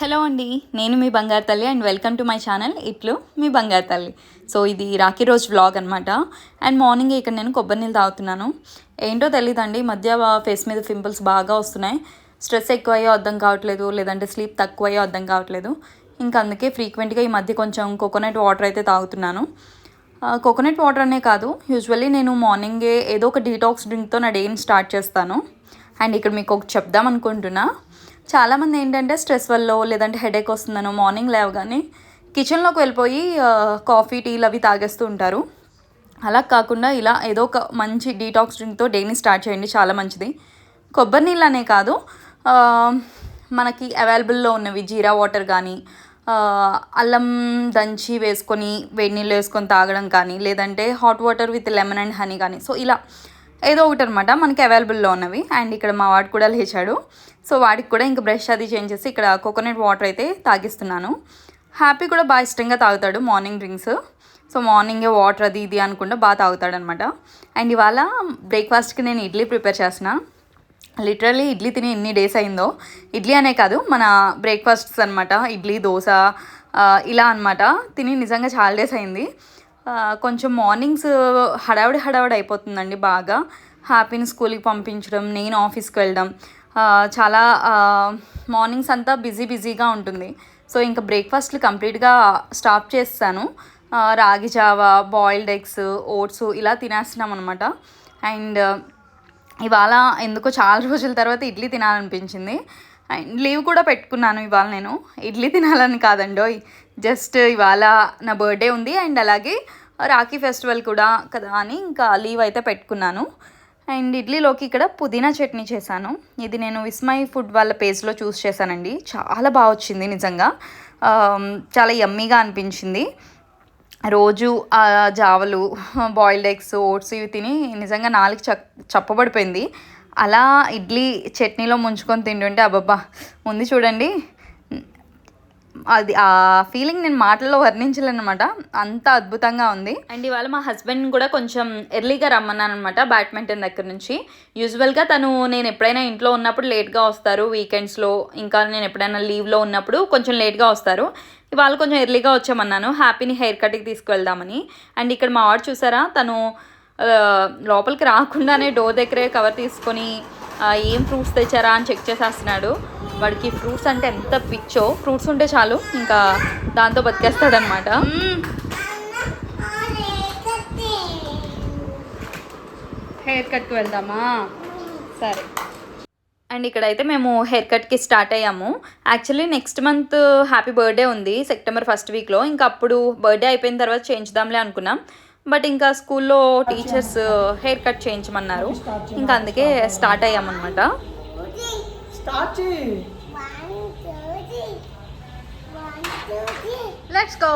Hello అండి, నేను మీ బంగారు తల్లి and welcome to my channel ఇట్లు మీ బంగారు తల్లి. సో ఇది రాఖీ రోజు వ్లాగ్ అనమాట. అండ్ మార్నింగ్ ఇక్కడ నేను కొబ్బరి నీళ్ళు తాగుతున్నాను. ఏంటో తెలీదండి, ఈ మధ్య ఫేస్ మీద పింపుల్స్ బాగా వస్తున్నాయి. స్ట్రెస్ ఎక్కువయ్యో అర్థం కావట్లేదు, లేదంటే స్లీప్ తక్కువయ్యో అర్థం కావట్లేదు. ఇంకా అందుకే ఫ్రీక్వెంట్గా ఈ మధ్య కొంచెం కోకోనట్ వాటర్ అయితే తాగుతున్నాను. కోకోనట్ వాటర్ అనే కాదు, యూజువల్లీ నేను మార్నింగే ఏదో ఒక డీటాక్స్ డ్రింక్తో నా డేని స్టార్ట్ చేస్తాను. అండ్ ఇక్కడ మీకు ఒకటి చెప్దాం అనుకుంటున్నా. చాలామంది ఏంటంటే స్ట్రెస్ వల్ల లేదంటే హెడేక్ వస్తుందనో మార్నింగ్ లేవగానే కిచెన్లోకి వెళ్ళిపోయి కాఫీ టీలు అవి తాగేస్తూ ఉంటారు. అలా కాకుండా ఇలా ఏదో ఒక మంచి డీటాక్స్ డ్రింక్తో డేని స్టార్ట్ చేయండి, చాలా మంచిది. కొబ్బరి నీళ్ళు అనే కాదు, మనకి అవైలబుల్లో ఉన్నవి జీరా వాటర్ కానీ, అల్లం దంచి వేసుకొని వేడి నీళ్ళు వేసుకొని తాగడం కానీ, లేదంటే hot water with lemon and honey కానీ, సో ఇలా ఏదో ఒకటి అనమాట మనకి అవైలబుల్లో ఉన్నవి. అండ్ ఇక్కడ మా వాడు కూడా లేచాడు, సో వాడికి కూడా ఇంకా బ్రష్ అది చేంజ్ చేసి ఇక్కడ కోకోనట్ వాటర్ అయితే తాగిస్తున్నాను. హ్యాపీ కూడా బాగా ఇష్టంగా తాగుతాడు మార్నింగ్ డ్రింక్స్. సో మార్నింగే వాటర్ అది ఇది అనుకుంటా బాగా తాగుతాడనమాట. అండ్ ఇవాళ బ్రేక్ఫాస్ట్కి నేను ఇడ్లీ ప్రిపేర్ చేసిన. లిటరల్లీ ఇడ్లీ తిని ఎన్ని డేస్ అయిందో. ఇడ్లీ అనే కాదు, మన బ్రేక్ఫాస్ట్స్ అనమాట, ఇడ్లీ దోశ ఇలా అనమాట తిని నిజంగా చాలా డేస్ అయింది. కొంచెం మార్నింగ్స్ హడావిడి అయిపోతుందండి బాగా. హ్యాపీని స్కూల్కి పంపించడం, నేను ఆఫీస్కి వెళ్ళడం, చాలా మార్నింగ్స్ అంతా బిజీగా ఉంటుంది. సో ఇంకా బ్రేక్ఫాస్ట్లు కంప్లీట్గా స్టాప్ చేస్తాను. రాగి జావా, బాయిల్డ్ ఎగ్స్, ఓట్స్ ఇలా తినేస్తున్నాం అనమాట. అండ్ ఇవాళ ఎందుకో చాలా రోజుల తర్వాత ఇడ్లీ తినాలనిపించింది. అండ్ లీవ్ కూడా పెట్టుకున్నాను ఇవాళ. నేను ఇడ్లీ తినాలని కాదండోయ్, జస్ట్ ఇవాళ నా బర్త్డే ఉంది అండ్ అలాగే రాఖీ ఫెస్టివల్ కూడా కదా అని ఇంకా లీవ్ అయితే పెట్టుకున్నాను. అండ్ ఇడ్లీలోకి ఇక్కడ పుదీనా చట్నీ చేశాను. ఇది నేను విస్మయ్ ఫుడ్ వాళ్ళ పేజ్లో చూస్ చేశానండి. చాలా బాగా వచ్చింది నిజంగా, చాలా యమ్మీగా అనిపించింది. రోజు జావలు, బాయిల్డ్ ఎగ్స్, ఓట్స్ ఇవి తిని నిజంగా నాలుగు చప్పబడిపోయింది. అలా ఇడ్లీ చట్నీలో ముంచుకొని తింటుంటే అబ్బబ్బా ఉంది చూడండి, అది ఆ ఫీలింగ్ నేను మాటల్లో వర్ణించలేనమాట, అంత అద్భుతంగా ఉంది. అండ్ ఇవాళ మా హస్బెండ్ కూడా కొంచెం ఎర్లీగా రమ్మన్నాను అనమాట బ్యాడ్మింటన్ దగ్గర నుంచి. యూజువల్గా నేను ఎప్పుడైనా ఇంట్లో ఉన్నప్పుడు లేట్గా వస్తారు, వీకెండ్స్లో ఇంకా నేను ఎప్పుడైనా లీవ్లో ఉన్నప్పుడు కొంచెం లేట్గా వస్తారు. ఇవాళ కొంచెం ఎర్లీగా వచ్చామన్నాను, హ్యాపీని హెయిర్ కట్కి తీసుకువెళ్దామని. అండ్ ఇక్కడ మా వాడు చూసారా, తను లోపలికి రాకుండానే డోర్ దగ్గరే కవర్ తీసుకొని ఏం ఫ్రూట్స్ తెచ్చారా అని చెక్ చేసేస్తున్నాడు. వాడికి ఫ్రూట్స్ అంటే ఎంత పిచ్చో, ఫ్రూట్స్ ఉంటే చాలు ఇంకా దాంతో బతికేస్తాడనమాట. హెయిర్ కట్కి వెళ్దామా? సరే. అండ్ ఇక్కడైతే మేము హెయిర్ కట్కి స్టార్ట్ అయ్యాము. Actually next month happy birthday ఉంది, సెప్టెంబర్ 1st వీక్లో. ఇంకా అప్పుడు బర్త్డే అయిపోయిన తర్వాత చేయించుదాంలే అనుకున్నాం. బట్ ఇంకా స్కూల్లో టీచర్స్ హెయిర్ కట్ చేయించమన్నారు, ఇంకా అందుకే స్టార్ట్ అయ్యామన్నమాట. Let's go.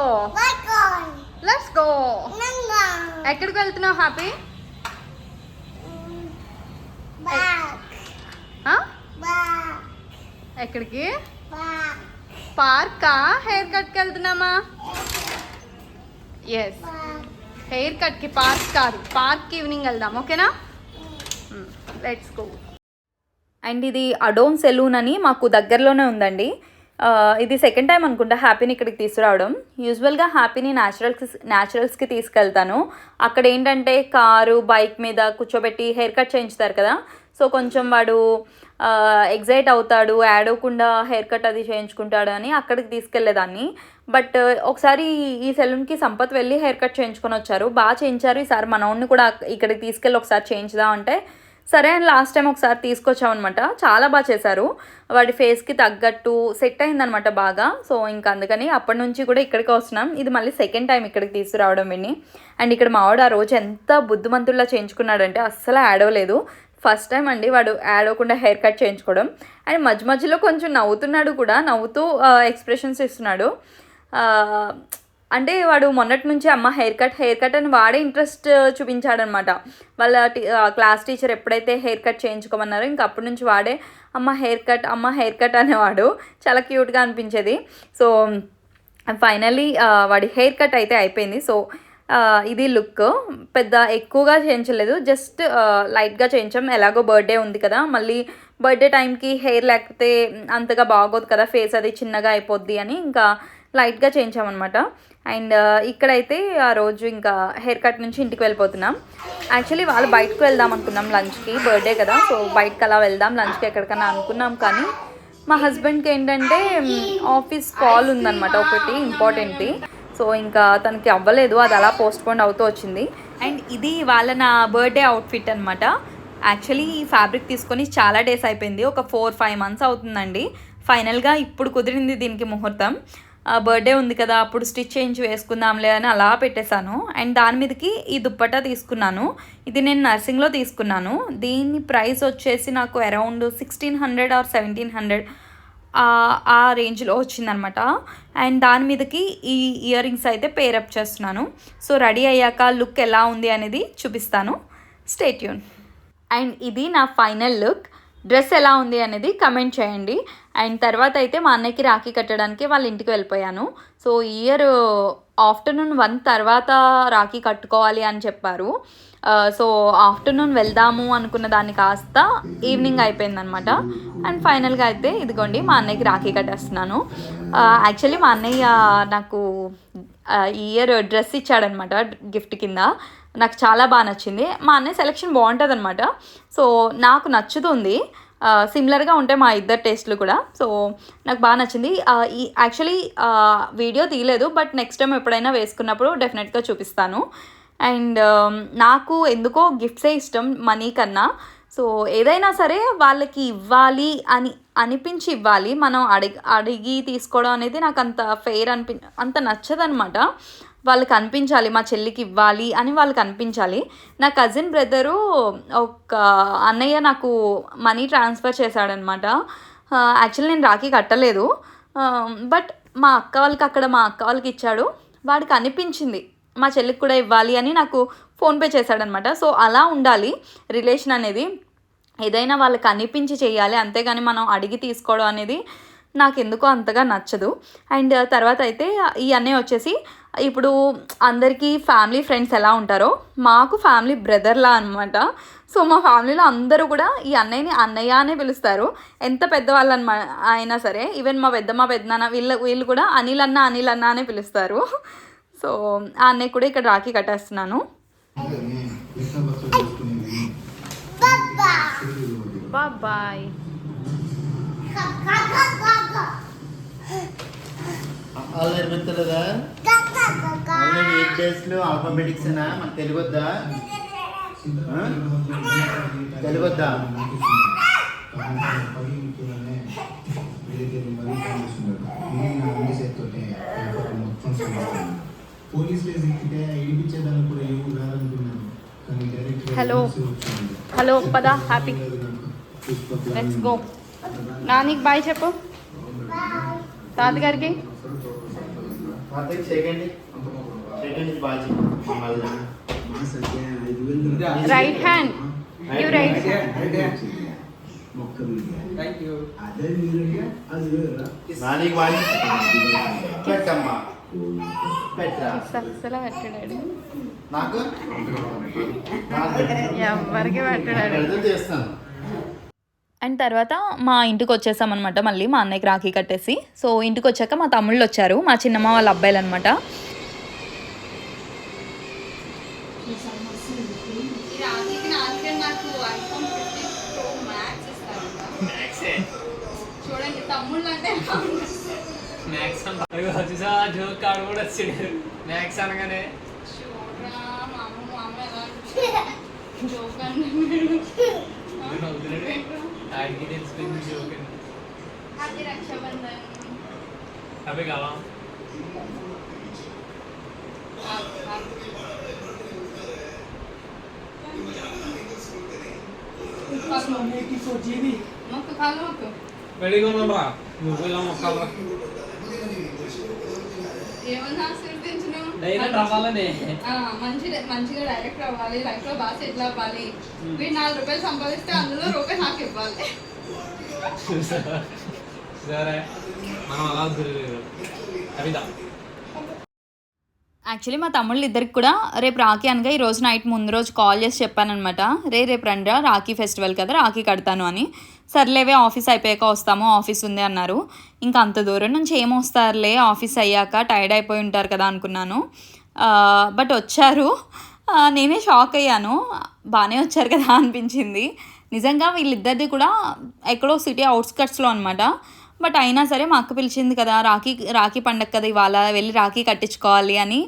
ఎక్కడికి వెళ్తున్నావు హ్యాపీ? ఎక్కడికి? పార్కా? హెయిర్ కట్కి వెళ్తున్నామా? ఎస్, హెయిర్ కట్కి పార్క్ కాదు, పార్క్కి ఈవినింగ్ వెళ్దాం, ఓకేనా? Let's go. అండ్ ఇది అడోమ్ సెలూన్ అని మాకు దగ్గరలోనే ఉందండి. ఇది సెకండ్ టైం అనుకుంటా హ్యాపీని ఇక్కడికి తీసుకురావడం. యూజువల్గా హ్యాపీని న్యాచురల్స్కి తీసుకెళ్తాను. అక్కడ ఏంటంటే కారు, బైక్ మీద కూర్చోబెట్టి హెయిర్ కట్ చేయించుతారు కదా, సో కొంచెం వాడు ఎగ్జైట్ అవుతాడు, యాడ్ అవ్వకుండా హెయిర్ కట్ అది చేయించుకుంటాడు అని అక్కడికి తీసుకెళ్లేదాన్ని. బట్ ఒకసారి ఈ సెలూన్కి సంపత్ వెళ్ళి హెయిర్ కట్ చేయించుకొని వచ్చారు, బాగా చేయించారు. ఈసారి మనోడిని కూడా ఇక్కడికి తీసుకెళ్ళి ఒకసారి చేయించుదాం అంటే సరే అని లాస్ట్ టైం ఒకసారి తీసుకొచ్చామన్నమాట. చాలా బాగా చేశారు, వాడి ఫేస్కి తగ్గట్టు సెట్ అయిందనమాట బాగా. సో ఇంకా అందుకని అప్పటి నుంచి కూడా ఇక్కడికి వస్తున్నాం. ఇది మళ్ళీ సెకండ్ టైం ఇక్కడికి తీసుకురావడం విని. అండ్ ఇక్కడ మావాడు ఆ రోజు ఎంత బుద్ధిమంతుల్లా చేయించుకున్నాడంటే అస్సలు యాడ్ అవ్వలేదు. ఫస్ట్ టైం అండి వాడు యాడ్ అవ్వకుండా హెయిర్ కట్ చేయించుకోవడం. అండ్ మధ్యలో కొంచెం నవ్వుతున్నాడు కూడా, నవ్వుతూ ఎక్స్ప్రెషన్స్ ఇస్తున్నాడు. అంటే వాడు మొన్నటి నుంచి అమ్మ హెయిర్ కట్ అని వాడే ఇంట్రెస్ట్ చూపించాడనమాట. వాళ్ళ క్లాస్ టీచర్ ఎప్పుడైతే హెయిర్ కట్ చేయించుకోమన్నారో ఇంకా అప్పటి నుంచి వాడే అమ్మ హెయిర్ కట్ అనేవాడు. చాలా క్యూట్గా అనిపించేది. సో ఫైనల్లీ వాడి హెయిర్ కట్ అయితే అయిపోయింది. సో ఇది లుక్ పెద్ద ఎక్కువగా చేయించలేదు, జస్ట్ లైట్గా చేయించాం. ఎలాగో బర్త్డే ఉంది కదా, మళ్ళీ బర్త్డే టైంకి హెయిర్ లేకపోతే అంతగా బాగోదు కదా, ఫేస్ అది చిన్నగా అయిపోద్ది అని ఇంకా లైట్గా చేయించామన్నమాట. అండ్ ఇక్కడైతే ఆ రోజు ఇంకా హెయిర్ కట్ నుంచి ఇంటికి వెళ్ళిపోతున్నాం. యాక్చువల్లీ వాళ్ళు బయటకు వెళ్దాం అనుకున్నాం లంచ్కి, బర్త్డే కదా, సో బయటకు అలా వెళ్దాం లంచ్కి ఎక్కడికన్నా అనుకున్నాం. కానీ మా హస్బెండ్కి ఏంటంటే ఆఫీస్ కాల్ ఉందన్నమాట ఒకటి ఇంపార్టెంట్ది. సో ఇంకా తనకి అవ్వలేదు, అది అలా పోస్ట్పోన్ అవుతూ వచ్చింది. అండ్ ఇది వాళ్ళ నా బర్త్డే అవుట్ఫిట్ అనమాట. యాక్చువల్లీ ఈ ఫ్యాబ్రిక్ తీసుకొని చాలా డేస్ అయిపోయింది, ఒక 4-5 months అవుతుందండి. ఫైనల్గా ఇప్పుడు కుదిరింది దీనికి ముహూర్తం. బర్త్డే ఉంది కదా, అప్పుడు స్టిచ్ చేయించి వేసుకుందాంలే అని అలా పెట్టేశాను. అండ్ దాని మీదకి ఈ దుప్పట్టా తీసుకున్నాను. ఇది నేను నర్సింగ్లో తీసుకున్నాను. దీని ప్రైస్ వచ్చేసి నాకు అరౌండ్ 1600 or 1700 ఆ రేంజ్లో వచ్చిందనమాట. అండ్ దాని మీదకి ఈ ఇయర్ రింగ్స్ అయితే పేరప్ చేస్తున్నాను. సో రెడీ అయ్యాక లుక్ ఎలా ఉంది అనేది చూపిస్తాను, స్టే ట్యూన్. అండ్ ఇది నా ఫైనల్ లుక్. డ్రెస్ ఎలా ఉంది అనేది కమెంట్ చేయండి. అండ్ తర్వాత అయితే మా అన్నయ్యకి రాఖీ కట్టడానికి వాళ్ళ ఇంటికి వెళ్ళిపోయాను. సో ఇయర్ ఆఫ్టర్నూన్ 1 తర్వాత రాఖీ కట్టుకోవాలి అని చెప్పారు. సో ఆఫ్టర్నూన్ వెళ్దాము అనుకున్న దాన్ని కాస్త ఈవినింగ్ అయిపోయిందనమాట. అండ్ ఫైనల్గా అయితే ఇదిగోండి మా అన్నయ్యకి రాఖీ కట్టేస్తున్నాను. యాక్చువల్లీ మా అన్నయ్య నాకు ఈ ఇయర్ డ్రెస్ ఇచ్చాడనమాట గిఫ్ట్ కింద. నాకు చాలా బాగా నచ్చింది. మా అన్నయ్య సెలెక్షన్ బాగుంటుంది అనమాట. సో నాకు నచ్చుతుంది, సిమిలర్గా ఉంటాయి మా ఇద్దరు టేస్ట్లు కూడా. సో నాకు బాగా నచ్చింది. ఈ యాక్చువల్లీ వీడియో తీయలేదు, బట్ నెక్స్ట్ టైం ఎప్పుడైనా వేసుకున్నప్పుడు డెఫినెట్గా చూపిస్తాను. అండ్ నాకు ఎందుకో గిఫ్ట్సే ఇష్టం మనీ కన్నా. సో ఏదైనా సరే వాళ్ళకి ఇవ్వాలి అని అనిపించి ఇవ్వాలి, మనం అడిగి తీసుకోవడం అనేది నాకు అంత ఫెయిర్ అంత నచ్చదనమాట. వాళ్ళకి అనిపించాలి మా చెల్లికి ఇవ్వాలి అని వాళ్ళకి అనిపించాలి. నా కజిన్ బ్రదరు ఒక అన్నయ్య నాకు మనీ ట్రాన్స్ఫర్ చేశాడనమాట. యాక్చువల్లీ నేను రాఖీ కట్టలేదు, బట్ మా అక్క వాళ్ళకి ఇచ్చాడు. వాడికి అనిపించింది మా చెల్లికి కూడా ఇవ్వాలి అని నాకు ఫోన్పే చేశాడనమాట. సో అలా ఉండాలి రిలేషన్ అనేది, ఏదైనా వాళ్ళకి అనిపించి చేయాలి, అంతేగాని మనం అడిగి తీసుకోవడం అనేది నాకు ఎందుకో అంతగా నచ్చదు. అండ్ తర్వాత అయితే ఈ అన్నయ్య వచ్చేసి ఇప్పుడు అందరికీ ఫ్యామిలీ ఫ్రెండ్స్ ఎలా ఉంటారో మాకు ఫ్యామిలీ బ్రదర్లా అనమాట. సో మా ఫ్యామిలీలో అందరూ కూడా ఈ అన్నయ్యని అన్నయ్య అనే పిలుస్తారు, ఎంత పెద్దవాళ్ళు అయినా సరే. ఈవెన్ మా పెద్దనాన్న వీళ్ళు కూడా అనిల్ అన్న అనే పిలుస్తారు. సో ఆ అన్నయ్య కూడా ఇక్కడ రాఖీ కట్టేస్తున్నాను. బాయ్. ఆల్రెడీ 8 daysలో ఆల్ఫాబెటిక్స్ మన తెలుగొద్దా హలో పదా, హ్యాపీ, లెట్స్ గో. నానికి బాయ్ చెప్పు, తాతగారికి రైట్ హ్యాండ్, యూ రైట్. పెట్టాడు ఎవరికి పెట్టాడు. అండ్ తర్వాత మా ఇంటికి వచ్చేసామన్నమాట. మళ్ళీ మా అన్నయ్యకి రాఖీ కట్టేసి, సో ఇంటికి వచ్చాక మా తమ్ముళ్ళు వచ్చారు, మా చిన్నమ్మ వాళ్ళ అబ్బాయిలు అనమాట. చూడండి తమ్ముళ్ళు అంటే అనగానే హ్యాపీ కావా. రెడీగా ఉన్నారా నువ్వు ఇలా మొక్కాలరా, ఏమన్నా మంచిగా డైరెక్ట్ అవ్వాలి, లైఫ్ లో బాగా సెటిల్ అవ్వాలి. మీరు 4 రూపాయలు సంపాదిస్తే అందులో రూపాయి నాకు ఇవ్వాలి. సరే మనం అలా యాక్చువల్లీ మా తమ్ముళ్ళు ఇద్దరికి కూడా రేపు రాఖీ అనగా ఈ రోజు నైట్ ముందు రోజు కాల్ చేసి చెప్పానమాట, రేపు రండిరా రాఖీ ఫెస్టివల్ కదా రాఖీ కడతాను అని. సర్లేవే ఆఫీస్ అయిపోయాక వస్తాము, ఆఫీస్ ఉంది అన్నారు. ఇంకా అంత దూరం నుంచి ఏం వస్తారులే, ఆఫీస్ అయ్యాక టైర్డ్ అయిపోయి ఉంటారు కదా అనుకున్నాను. బట్ వచ్చారు. నేనే షాక్ అయ్యాను, బాగానే వచ్చారు కదా అనిపించింది. నిజంగా వీళ్ళిద్దరిది కూడా ఎక్కడో సిటీ అవుట్స్కట్స్లో అనమాట. బట్ అయినా సరే మా అక్క పిలిచింది కదా, రాఖీ పండగ కదా ఇవాళ, వెళ్ళి రాఖీ కట్టించుకోవాలి అని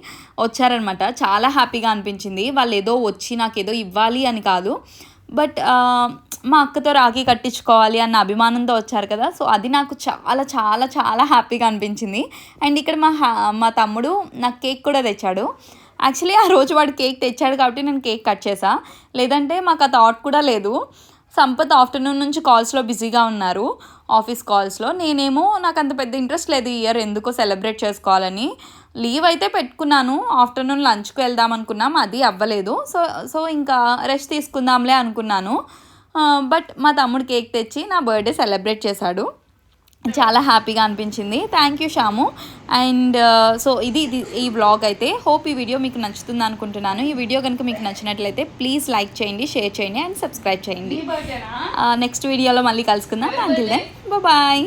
వచ్చారనమాట. చాలా హ్యాపీగా అనిపించింది. వాళ్ళు ఏదో వచ్చి నాకు ఏదో ఇవ్వాలి అని కాదు, బట్ మా అక్కతో రాఖీ కట్టించుకోవాలి అన్న అభిమానంతో వచ్చారు కదా. సో అది నాకు చాలా చాలా చాలా హ్యాపీగా అనిపించింది. అండ్ ఇక్కడ మా తమ్ముడు నాకు కేక్ కూడా తెచ్చాడు. యాక్చువల్లీ ఆ రోజు వాడు కేక్ తెచ్చాడు కాబట్టి నేను కేక్ కట్ చేసా, లేదంటే మాకు ఆ థాట్ కూడా లేదు. సంపత్ ఆఫ్టర్నూన్ నుంచి కాల్స్లో బిజీగా ఉన్నారు, ఆఫీస్ కాల్స్లో. నేనేమో నాకు అంత పెద్ద ఇంట్రెస్ట్ లేదు ఈ ఇయర్ ఎందుకో సెలబ్రేట్ చేసుకోవాలని. లీవ్ అయితే పెట్టుకున్నాను, ఆఫ్టర్నూన్ లంచ్కి వెళ్దాం అనుకున్నాం, అది అవ్వలేదు. సో ఇంకా రెస్ట్ తీసుకుందాంలే అనుకున్నాను. బట్ మా తమ్ముడు కేక్ తెచ్చి నా బర్త్డే సెలబ్రేట్ చేశాడు. చాలా హ్యాపీగా అనిపించింది. Thank you Shamu. And so ఇది ఈ వ్లాగ్ అయితే. హోప్ ఈ వీడియో మీకు నచ్చుతుంది అనుకుంటున్నాను. ఈ వీడియో కనుక మీకు నచ్చినట్లయితే ప్లీజ్ లైక్ చేయండి, షేర్ చేయండి అండ్ సబ్స్క్రైబ్ చేయండి. నెక్స్ట్ వీడియోలో మళ్ళీ కలుసుకుందాం. Until then bye.